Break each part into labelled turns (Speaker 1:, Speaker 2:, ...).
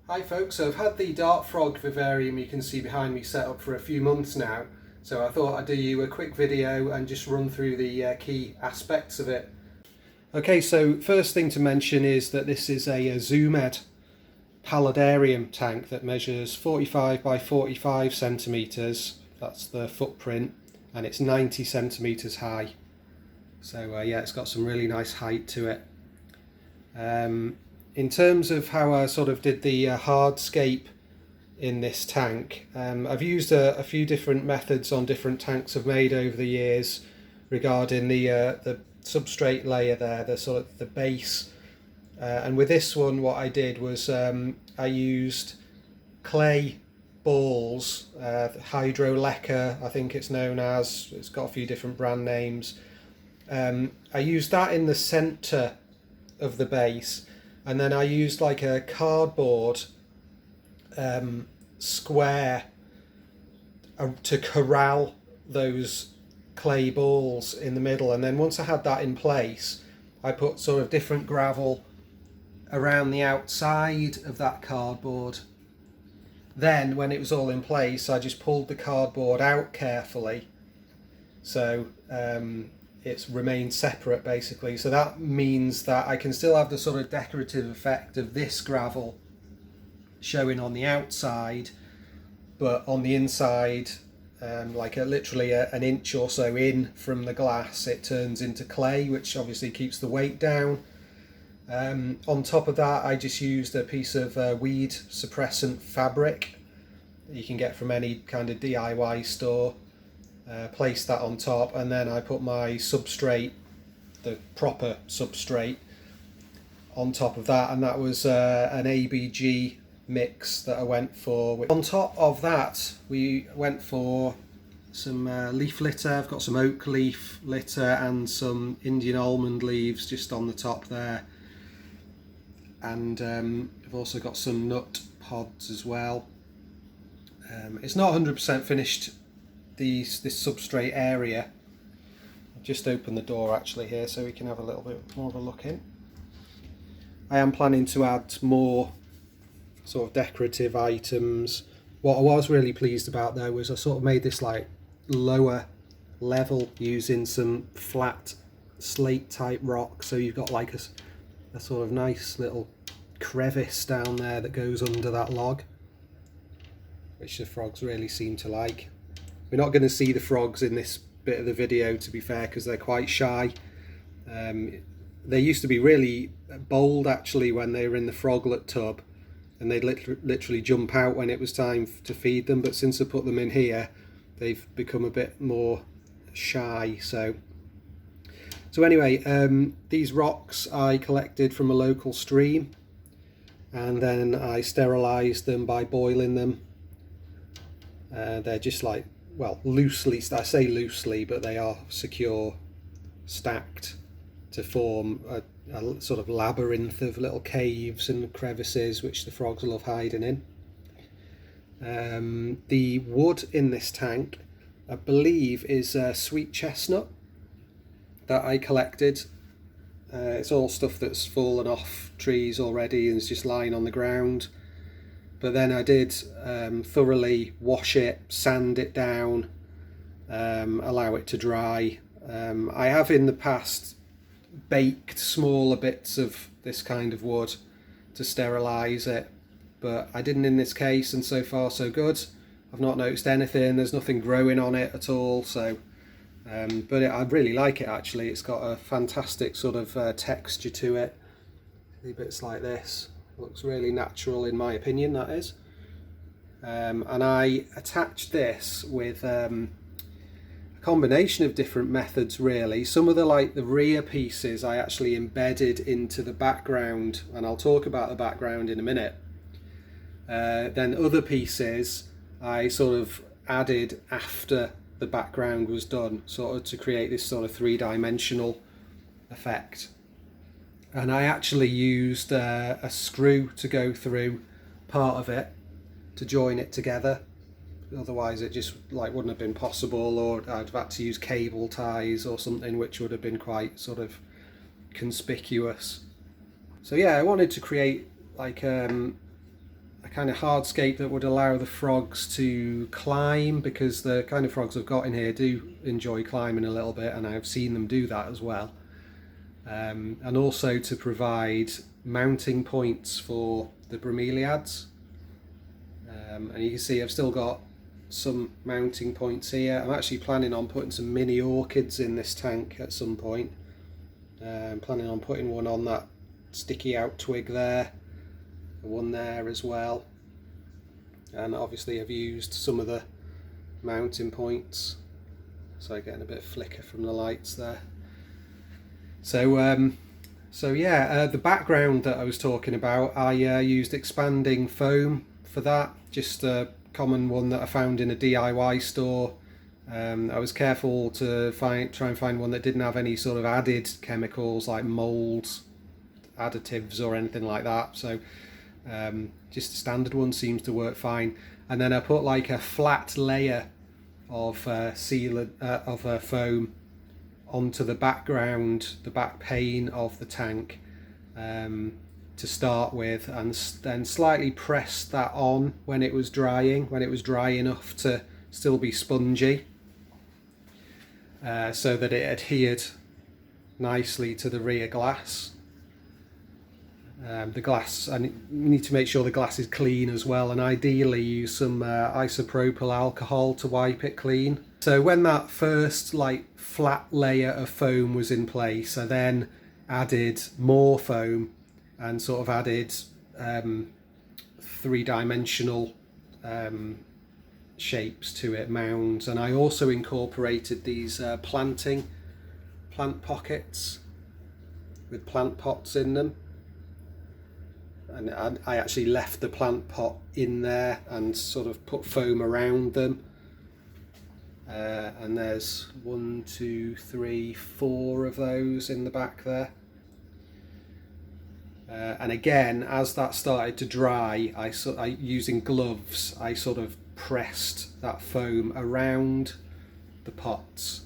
Speaker 1: Hi folks, so I've had the Dartfrog Vivarium you can see behind me set up for a few months now, so I thought I'd do you a quick video and just run through the key aspects of it. Okay, so first thing to mention is that this is a Zoomed paludarium tank that measures 45 by 45 centimetres, that's the footprint, and it's 90 centimetres high. So yeah, it's got some really nice height to it. In terms of how I sort of did the hardscape in this tank, I've used a few different methods on different tanks I've made over the years regarding the substrate layer there, the sort of the base. And with this one, what I did was I used clay balls, hydroleca, I think it's known as. It's got a few different brand names. I used that in the centre of the base, and then I used like a cardboard square to corral those clay balls in the middle. And then once I had that in place, I put sort of different gravel around the outside of that cardboard. Then when it was all in place, I just pulled the cardboard out carefully, so it's remained separate basically. So that means that I can still have the sort of decorative effect of this gravel showing on the outside, but on the inside, like literally an inch or so in from the glass, it turns into clay, which obviously keeps the weight down. On top of that, I just used a piece of weed suppressant fabric that you can get from any kind of DIY store. Placed that on top, and then I put my substrate, the proper substrate, on top of that, and that was an ABG mix that I went for. On top of that, we went for some leaf litter. I've got some oak leaf litter and some Indian almond leaves just on the top there, and I've also got some nut pods as well. It's not 100% finished, this substrate area. I've just opened the door actually here so we can have a little bit more of a look in. I am planning to add more sort of decorative items. What I was really pleased about though was I sort of made this like lower level using some flat slate type rock, so you've got like a sort of nice little crevice down there that goes under that log, which the frogs really seem to like. We're not going to see the frogs in this bit of the video, to be fair, because they're quite shy. They used to be really bold actually when they were in the froglet tub, and they'd literally jump out when it was time to feed them, but since I put them in here, they've become a bit more shy. So anyway, these rocks I collected from a local stream, and then I sterilised them by boiling them. They're just like, well, loosely, I say loosely, but they are secure, stacked to form a sort of labyrinth of little caves and crevices which the frogs love hiding in. The wood in this tank, I believe, is sweet chestnut that I collected. It's all stuff that's fallen off trees already and is just lying on the ground. But then I did thoroughly wash it, sand it down, allow it to dry. I have in the past baked smaller bits of this kind of wood to sterilise it, but I didn't in this case, and so far so good. I've not noticed anything, there's nothing growing on it at all, so but I really like it actually. It's got a fantastic sort of texture to it. See bits like this. Looks really natural in my opinion, that is. And I attached this with a combination of different methods really. Some of the rear pieces I actually embedded into the background, and I'll talk about the background in a minute. Then other pieces I sort of added after the background was done, sort of to create this sort of three-dimensional effect. And I actually used a screw to go through part of it to join it together. Otherwise it just wouldn't have been possible, or I'd have had to use cable ties or something, which would have been quite sort of conspicuous. So yeah, I wanted to create like a a kind of hardscape that would allow the frogs to climb, because the kind of frogs I've got in here do enjoy climbing a little bit, and I've seen them do that as well. And also to provide mounting points for the bromeliads. And you can see I've still got some mounting points here. I'm actually planning on putting some mini orchids in this tank at some point. I'm planning on putting one on that sticky out twig there, one there as well, and obviously I've used some of the mounting points, so getting a bit of flicker from the lights there. So yeah, the background that I was talking about, I used expanding foam for that, just a common one that I found in a DIY store. I was careful to try and find one that didn't have any sort of added chemicals like molds, additives or anything like that. So just a standard one seems to work fine. And then I put like a flat layer of foam onto the background, the back pane of the tank to start with, and then slightly pressed that on when it was drying, when it was dry enough to still be spongy, so that it adhered nicely to the rear glass. The glass, and you need to make sure the glass is clean as well, and ideally use some isopropyl alcohol to wipe it clean. So when that first like flat layer of foam was in place, I then added more foam and sort of added three-dimensional shapes to it, mounds, and I also incorporated these plant pockets with plant pots in them. And I actually left the plant pot in there and sort of put foam around them. And there's 1, 2, 3, 4 of those in the back there. And again, as that started to dry, I using gloves, I sort of pressed that foam around the pots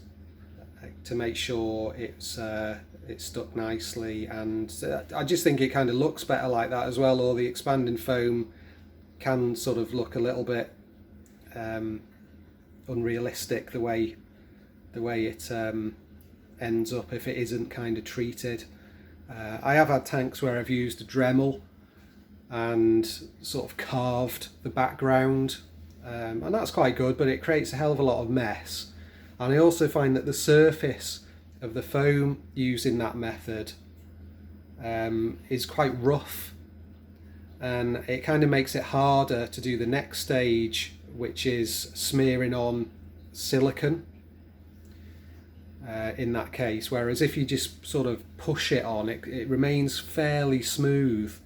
Speaker 1: to make sure it stuck nicely, and I just think it kind of looks better like that as well. Or the expanding foam can sort of look a little bit unrealistic the way it ends up if it isn't kind of treated. I have had tanks where I've used a Dremel and sort of carved the background, and that's quite good, but it creates a hell of a lot of mess. And I also find that the surface of the foam using that method is quite rough, and it kind of makes it harder to do the next stage, which is smearing on silicone in that case. Whereas if you just sort of push it on, it remains fairly smooth,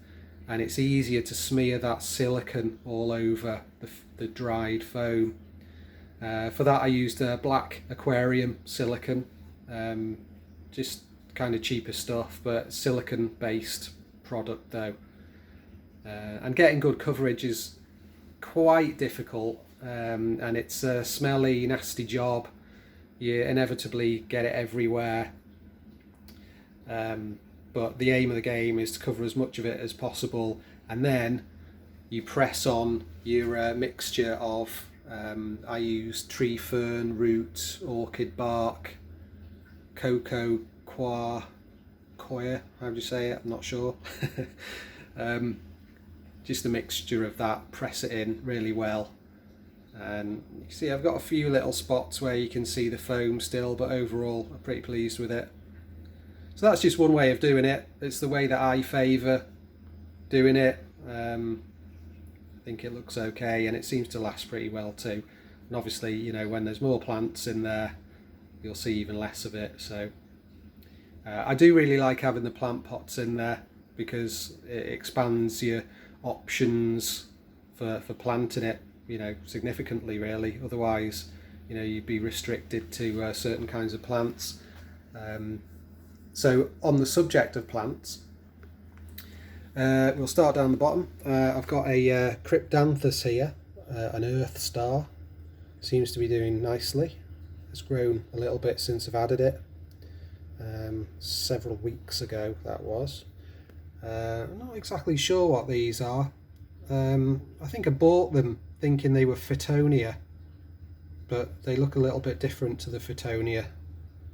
Speaker 1: and it's easier to smear that silicone all over the dried foam. For that I used black aquarium silicone, just kind of cheaper stuff, but silicone based product though. And getting good coverage is quite difficult, and it's a smelly, nasty job. You inevitably get it everywhere, but the aim of the game is to cover as much of it as possible, and then you press on your mixture of I use tree fern root, orchid bark, cocoa coir, how do you say it? I'm not sure. Just a mixture of that, press it in really well, and you can see I've got a few little spots where you can see the foam still, but overall I'm pretty pleased with it. So that's just one way of doing it. It's the way that I favour doing it. I think it looks okay, and it seems to last pretty well too. And obviously, you know, when there's more plants in there, you'll see even less of it. So I do really like having the plant pots in there, because it expands your options for planting it, you know, significantly really. Otherwise, you know, you'd be restricted to certain kinds of plants. So on the subject of plants, we'll start down the bottom. I've got a cryptanthus here, an earth star. Seems to be doing nicely. It's grown a little bit since I've added it. Several weeks ago that was. I'm not exactly sure what these are. I think I bought them thinking they were Fittonia, but they look a little bit different to the Fittonia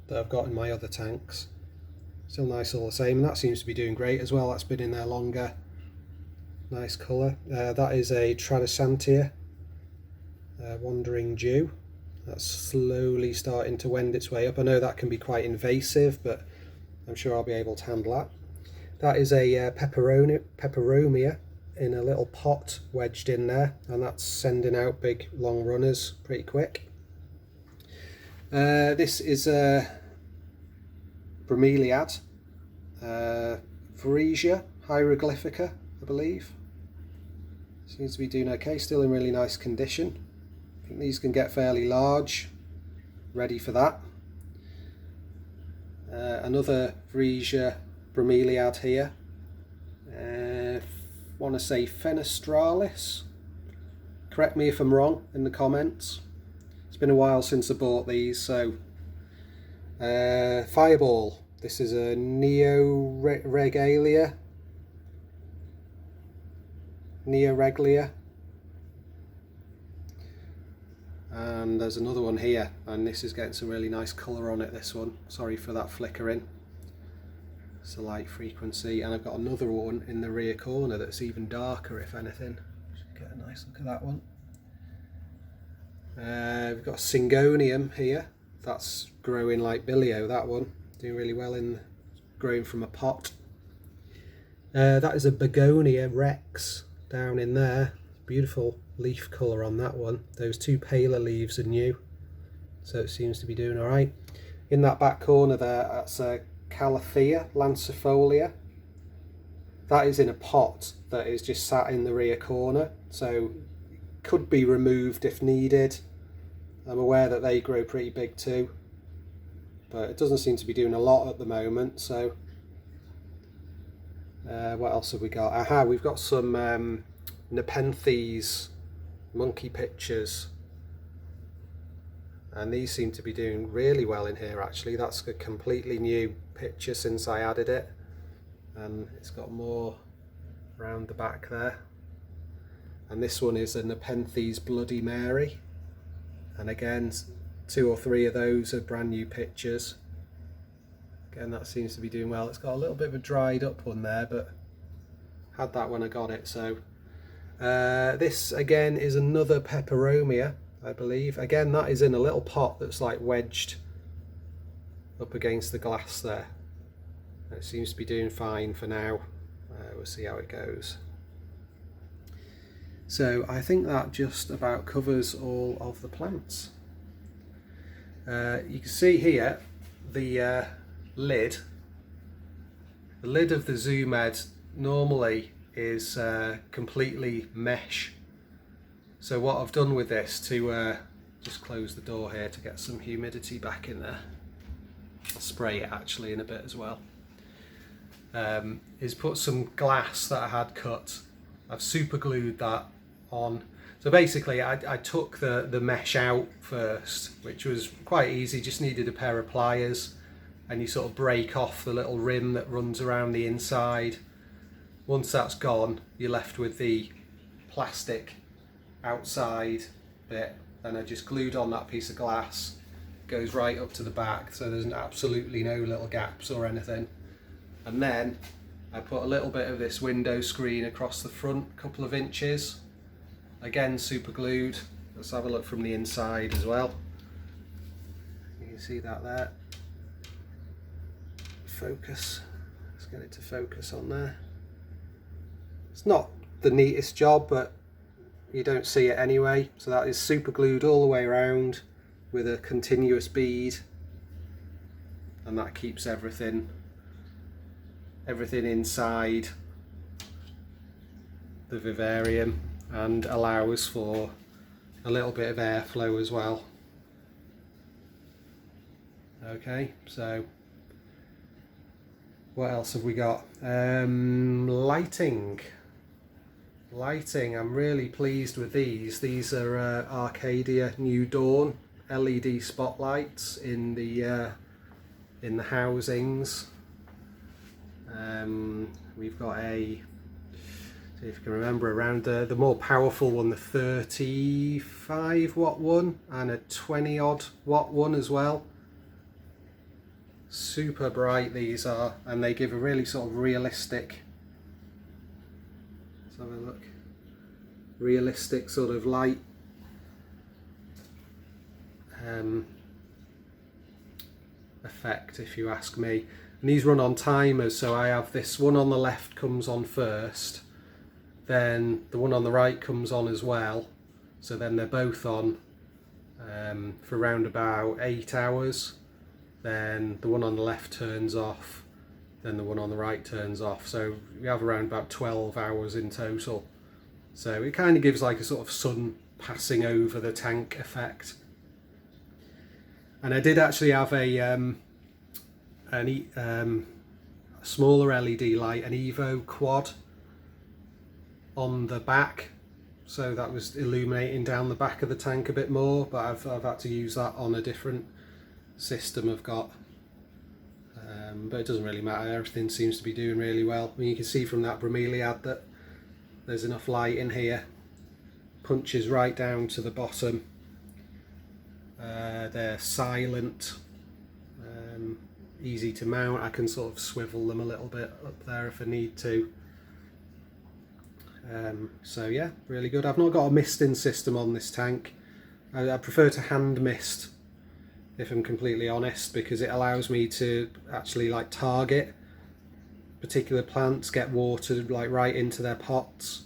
Speaker 1: that I've got in my other tanks. Still nice all the same, and that seems to be doing great as well. That's been in there longer. Nice colour. That is a Tradosantia Wandering Dew. That's slowly starting to wend its way up. I know that can be quite invasive, but I'm sure I'll be able to handle that. That is a Peperomia in a little pot wedged in there, and that's sending out big long runners pretty quick. This is a Bromeliad, Varesia hieroglyphica, I believe. Seems to be doing okay, still in really nice condition. I think these can get fairly large, ready for that. Another Varesia Bromeliad here. Want to say Fenestralis. Correct me if I'm wrong in the comments. It's been a while since I bought these, so Fireball. This is a Neoreglia. And there's another one here, and this is getting some really nice colour on it, this one. Sorry for that flickering. It's a light frequency, and I've got another one in the rear corner that's even darker, if anything. Should get a nice look at that one. We've got a Syngonium here. That's growing like Billio, that one. Doing really well in growing from a pot. That is a Begonia Rex down in there. Beautiful leaf colour on that one. Those two paler leaves are new, so it seems to be doing alright. In that back corner there, that's a Calathea lancifolia. That is in a pot that is just sat in the rear corner, so could be removed if needed. I'm aware that they grow pretty big too, but it doesn't seem to be doing a lot at the moment. So what else have we got? Aha, we've got some Nepenthes monkey pictures, and these seem to be doing really well in here actually. That's a completely new picture since I added it, and it's got more around the back there. And this one is a Nepenthes Bloody Mary, and again 2 or 3 of those are brand new pictures. Again, that seems to be doing well. It's got a little bit of a dried up one there, but had that when I got it. So this again is another Peperomia, I believe. Again, that is in a little pot that's like wedged up against the glass there. It seems to be doing fine for now. We'll see how it goes. So I think that just about covers all of the plants. You can see here the lid. The lid of the Zoomed normally is completely mesh. So what I've done with this to just close the door here to get some humidity back in there. I'll spray it actually in a bit as well. Is put some glass that I had cut. I've super glued that on. So basically I took the mesh out first, which was quite easy, just needed a pair of pliers, and you sort of break off the little rim that runs around the inside. Once that's gone, you're left with the plastic outside bit, and I just glued on that piece of glass. Goes right up to the back, so there's absolutely no little gaps or anything. And then I put a little bit of this window screen across the front, couple of inches. Again, super glued. Let's have a look from the inside as well. You can see that there. Focus. Let's get it to focus on there. It's not the neatest job, but you don't see it anyway. So that is super glued all the way around with a continuous bead, and that keeps everything inside the vivarium and allows for a little bit of airflow as well. Okay, so what else have we got? Lighting, I'm really pleased with these. These are Arcadia New Dawn LED spotlights in the housings. We've got a See if you can remember, around the more powerful one, the 35 watt one, and a 20 odd watt one as well. Super bright these are, and they give a really sort of realistic, let's have a look, realistic sort of light. Effect, if you ask me. And these run on timers, so I have this one on the left comes on first, then the one on the right comes on as well, so then they're both on for around about 8 hours, then the one on the left turns off, then the one on the right turns off, so we have around about 12 hours in total. So it kind of gives like a sort of sun passing over the tank effect. And I did actually have a smaller LED light, an Evo quad, on the back, so that was illuminating down the back of the tank a bit more, but I've had to use that on a different system I've got. But it doesn't really matter, everything seems to be doing really well. I mean, you can see from that bromeliad that there's enough light in here. Punches right down to the bottom. They're silent, easy to mount. I can sort of swivel them a little bit up there if I need to. So yeah, really good. I've not got a misting system on this tank. I prefer to hand mist, if I'm completely honest, because it allows me to actually like target particular plants, get water like right into their pots.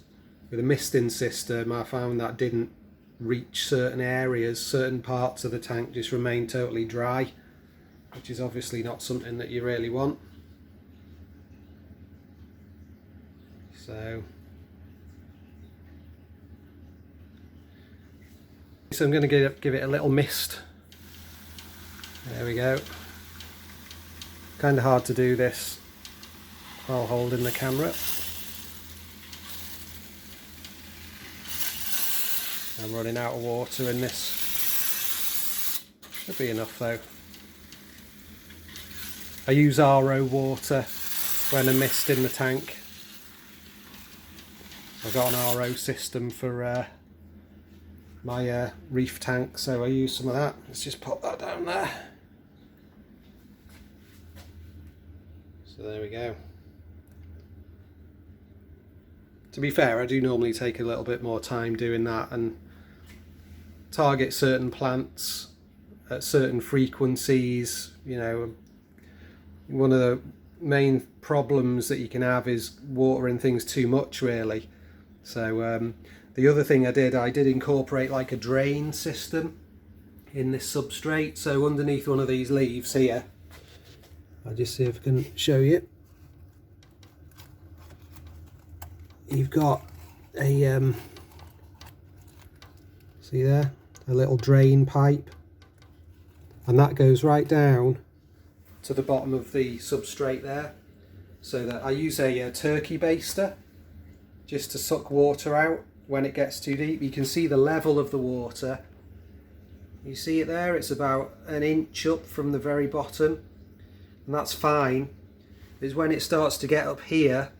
Speaker 1: With a misting system, I found that didn't reach certain areas, certain parts of the tank just remain totally dry, which is obviously not something that you really want. So I'm going to give it a little mist. There we go. Kind of hard to do this while holding the camera. I'm running out of water in this. Should be enough though. I use RO water when I mist in the tank. I've got an RO system for my reef tank, so I use some of that. Let's just pop that down there. So there we go. To be fair, I do normally take a little bit more time doing that and target certain plants at certain frequencies. You know, one of the main problems that you can have is watering things too much, really. So the other thing I did incorporate like a drain system in this substrate. So underneath one of these leaves here, I'll just see if I can show you. You've got a see there, a little drain pipe, and that goes right down to the bottom of the substrate there. So that I use a turkey baster just to suck water out when it gets too deep. You can see the level of the water. You see it there? It's about an inch up from the very bottom, and that's fine. It's when it starts to get up here,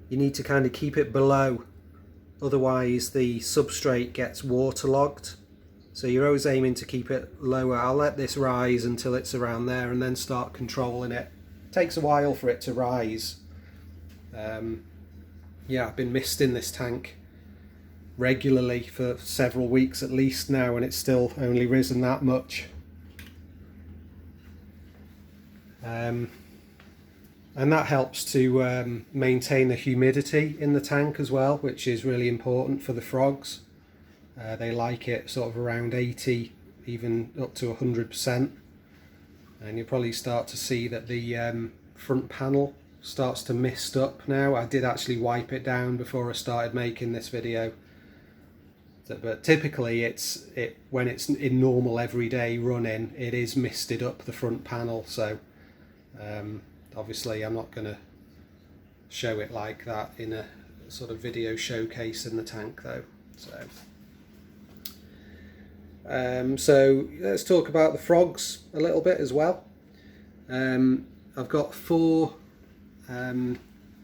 Speaker 1: you need to kind of keep it below, otherwise the substrate gets waterlogged. So you're always aiming to keep it lower. I'll let this rise until it's around there and then start controlling it. It takes a while for it to rise. Yeah, I've been misting this tank regularly for several weeks at least now, and it's still only risen that much. And that helps to maintain the humidity in the tank as well, which is really important for the frogs. They like it sort of around 80, even up to 100%. And you'll probably start to see that the front panel starts to mist up now. I did actually wipe it down before I started making this video. But typically when it's in normal everyday running, it is misted up the front panel. So obviously I'm not going to show it like that in a sort of video showcase in the tank though. So let's talk about the frogs a little bit as well. I've got 4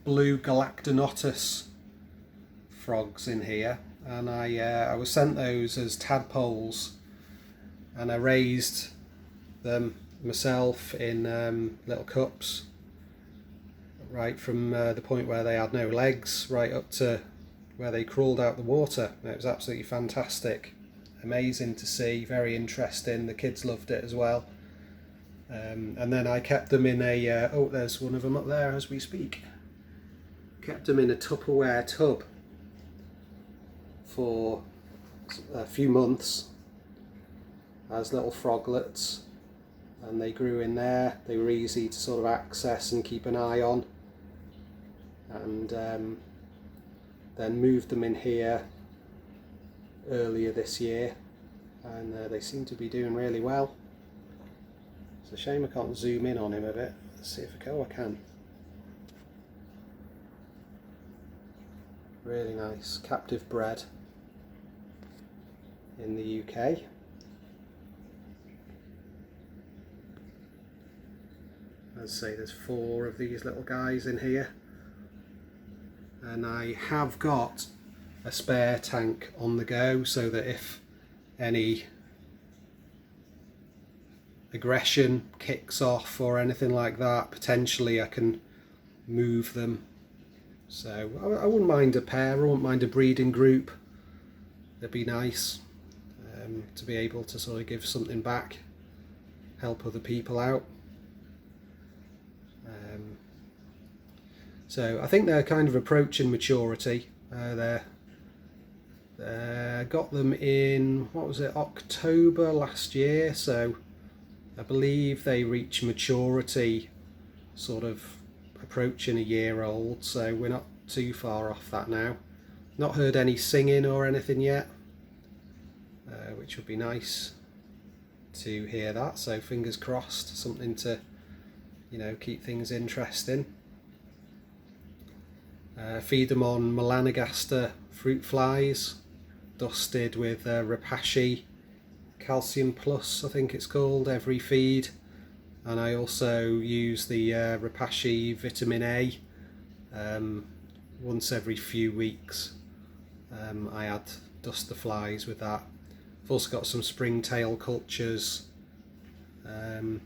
Speaker 1: blue Galactonotus frogs in here, and I was sent those as tadpoles, and I raised them myself in little cups, right from the point where they had no legs right up to where they crawled out the water. It was absolutely fantastic, amazing to see, very interesting. The kids loved it as well. And then I kept them in a oh, there's one of them up there as we speak. Kept them in a Tupperware tub for a few months as little froglets, and they grew in there. They were easy to sort of access and keep an eye on, and then moved them in here earlier this year, and they seem to be doing really well. It's a shame I can't zoom in on him a bit. Let's see if I can. Oh, I can. Really nice, captive bred in the UK. As I say, there's 4 of these little guys in here, and I have got a spare tank on the go, so that if any aggression kicks off or anything like that, potentially I can move them. So I wouldn't mind a pair, I wouldn't mind a breeding group. It'd be nice to be able to sort of give something back, help other people out. So I think they're kind of approaching maturity. Got them in, what was it, October last year, so I believe they reach maturity sort of approaching a year old, so we're not too far off that now. Not heard any singing or anything yet, which would be nice to hear that, so fingers crossed, something to, you know, keep things interesting. Feed them on Melanogaster fruit flies, dusted with Repashy Calcium Plus, I think it's called, every feed. And I also use the Repashy Vitamin A once every few weeks. I dust the flies with that. I've also got some springtail cultures, and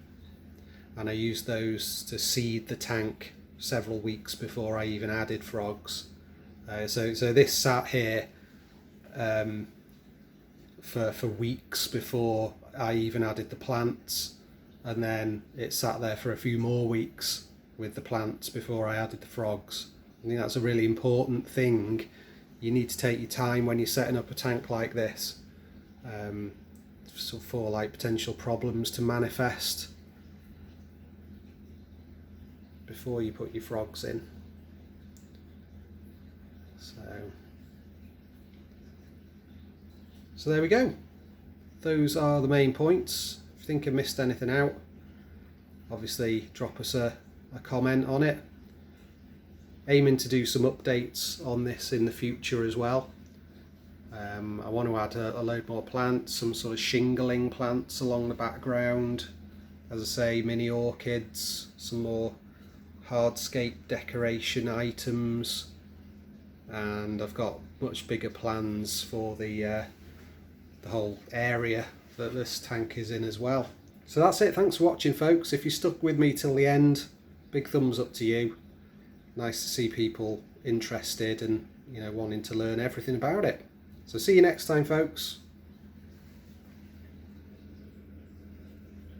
Speaker 1: I use those to seed the tank several weeks before I even added frogs. So this sat here for weeks before I even added the plants, and then it sat there for a few more weeks with the plants before I added the frogs. I think that's a really important thing. You need to take your time when you're setting up a tank like this, for like potential problems to manifest before you put your frogs in. So there we go. Those are the main points. If you think I missed anything out, obviously drop us a comment on it. Aiming to do some updates on this in the future as well. I want to add a load more plants, some sort of shingling plants along the background. As I say, mini orchids, some more hardscape decoration items, and I've got much bigger plans for the whole area that this tank is in as well. So that's it. Thanks for watching, folks. If you stuck with me till the end, big thumbs up to you. Nice to see people interested and, you know, wanting to learn everything about it. So see you next time, folks.